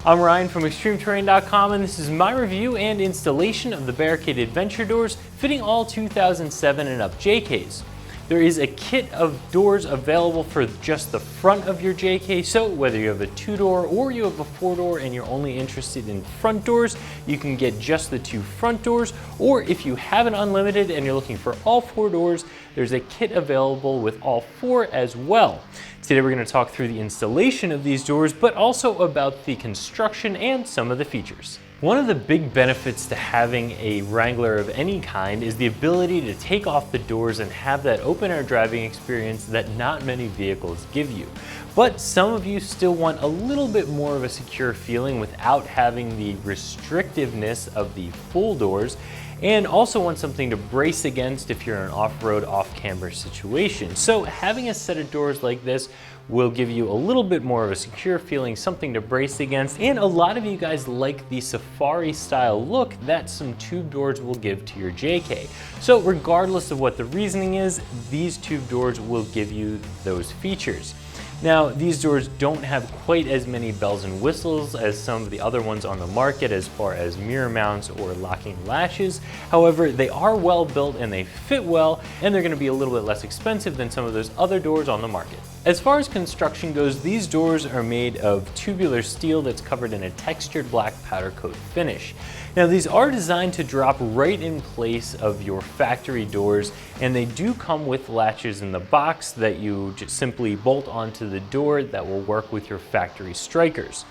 I'm Ryan from ExtremeTerrain.com, and this is my review and installation of the Barricade Adventure Doors fitting all 2007 and up JKs. There is a kit of doors available for just the front of your JK, so whether you have a 2-door or you have a 4-door and you're only interested in front doors, you can get just the 2 front doors, or if you have an unlimited and you're looking for all 4 doors, there's a kit available with all 4 as well. Today we're going to talk through the installation of these doors, but also about the construction and some of the features. One of the big benefits to having a Wrangler of any kind is the ability to take off the doors and have that open air driving experience that not many vehicles give you. But some of you still want a little bit more of a secure feeling without having the restrictiveness of the full doors, and also want something to brace against if you're in an off-road, off-camber situation. So having a set of doors like this will give you a little bit more of a secure feeling, something to brace against, and a lot of you guys like the safari style look that some tube doors will give to your JK. So regardless of what the reasoning is, these tube doors will give you those features. Now, these doors don't have quite as many bells and whistles as some of the other ones on the market as far as mirror mounts or locking latches. However, they are well built and they fit well, and they're going to be a little bit less expensive than some of those other doors on the market. As far as construction goes, these doors are made of tubular steel that's covered in a textured black powder coat finish. Now, these are designed to drop right in place of your factory doors, and they do come with latches in the box that you just simply bolt onto the door that will work with your factory strikers.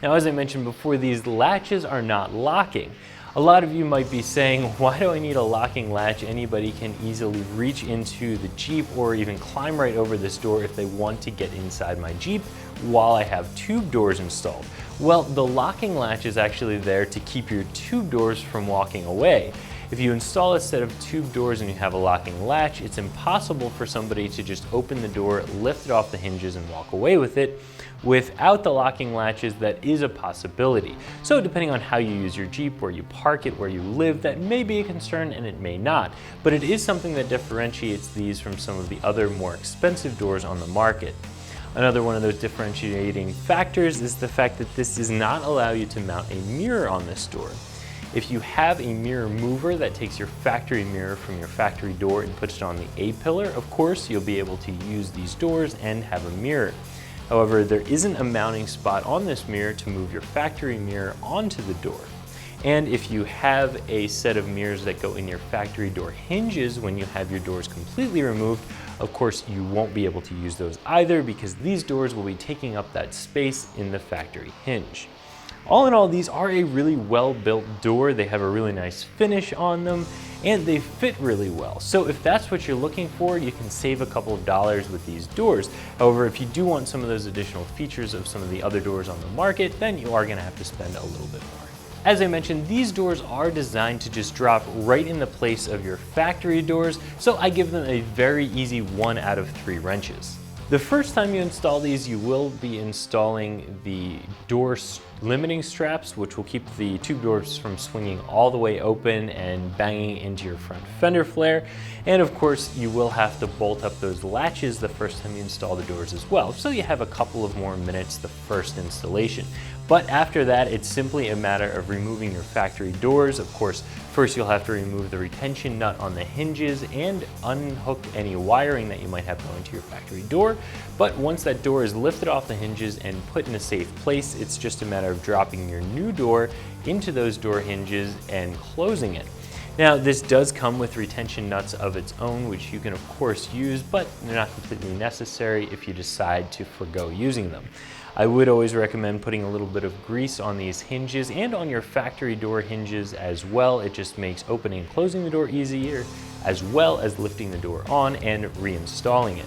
Now, as I mentioned before, these latches are not locking. A lot of you might be saying, why do I need a locking latch? Anybody can easily reach into the Jeep or even climb right over this door if they want to get inside my Jeep while I have tube doors installed. Well, the locking latch is actually there to keep your tube doors from walking away. If you install a set of tube doors and you have a locking latch, it's impossible for somebody to just open the door, lift it off the hinges, and walk away with it. Without the locking latches, that is a possibility. So depending on how you use your Jeep, where you park it, where you live, that may be a concern and it may not. But it is something that differentiates these from some of the other more expensive doors on the market. Another one of those differentiating factors is the fact that this does not allow you to mount a mirror on this door. If you have a mirror mover that takes your factory mirror from your factory door and puts it on the A-pillar, of course you'll be able to use these doors and have a mirror. However, there isn't a mounting spot on this mirror to move your factory mirror onto the door. And if you have a set of mirrors that go in your factory door hinges when you have your doors completely removed, of course you won't be able to use those either because these doors will be taking up that space in the factory hinge. All in all, these are a really well-built door. They have a really nice finish on them, and they fit really well. So if that's what you're looking for, you can save a couple of dollars with these doors. However, if you do want some of those additional features of some of the other doors on the market, then you are gonna have to spend a little bit more. As I mentioned, these doors are designed to just drop right in the place of your factory doors, so I give them a very easy 1 out of 3 wrenches. The first time you install these, you will be installing the door limiting straps, which will keep the tube doors from swinging all the way open and banging into your front fender flare. And of course, you will have to bolt up those latches the first time you install the doors as well. So you have a couple of more minutes the first installation. But after that, it's simply a matter of removing your factory doors. Of course, first you'll have to remove the retention nut on the hinges and unhook any wiring that you might have going to your factory door. But once that door is lifted off the hinges and put in a safe place, it's just a matter of dropping your new door into those door hinges and closing it. Now, this does come with retention nuts of its own, which you can of course use, but they're not completely necessary if you decide to forgo using them. I would always recommend putting a little bit of grease on these hinges and on your factory door hinges as well. It just makes opening and closing the door easier, as well as lifting the door on and reinstalling it.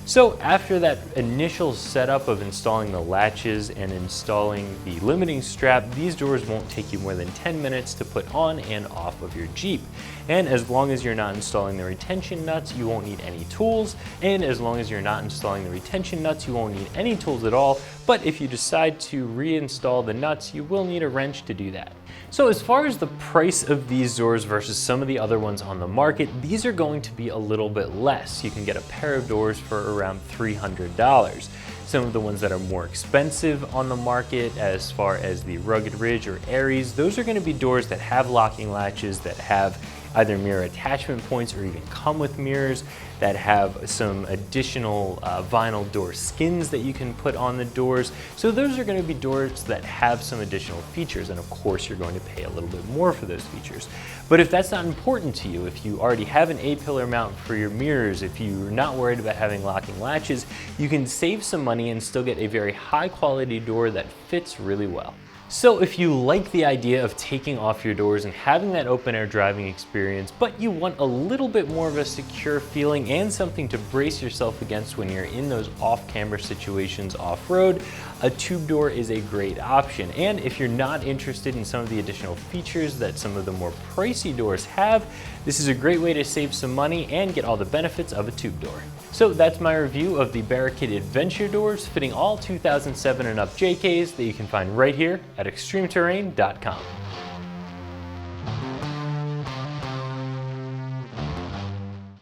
So after that initial setup of installing the latches and installing the limiting strap, these doors won't take you more than 10 minutes to put on and off of your Jeep. And as long as you're not installing the retention nuts, you won't need any tools. And as long as you're not installing the retention nuts, you won't need any tools at all. But if you decide to reinstall the nuts, you will need a wrench to do that. So as far as the price of these doors versus some of the other ones on the market, these are going to be a little bit less. You can get a pair of doors for around $300. Some of the ones that are more expensive on the market, as far as the Rugged Ridge or Aries, those are going to be doors that have locking latches, that have either mirror attachment points or even come with mirrors, that have some additional vinyl door skins that you can put on the doors. So those are going to be doors that have some additional features, and of course you're going to pay a little bit more for those features. But if that's not important to you, if you already have an A-pillar mount for your mirrors, if you're not worried about having locking latches, you can save some money and still get a very high quality door that fits really well. So if you like the idea of taking off your doors and having that open air driving experience, but you want a little bit more of a secure feeling and something to brace yourself against when you're in those off-camber situations off-road, a tube door is a great option. And if you're not interested in some of the additional features that some of the more pricey doors have, this is a great way to save some money and get all the benefits of a tube door. So that's my review of the Barricade Adventure Doors, fitting all 2007 and up JKs, that you can find right here at ExtremeTerrain.com.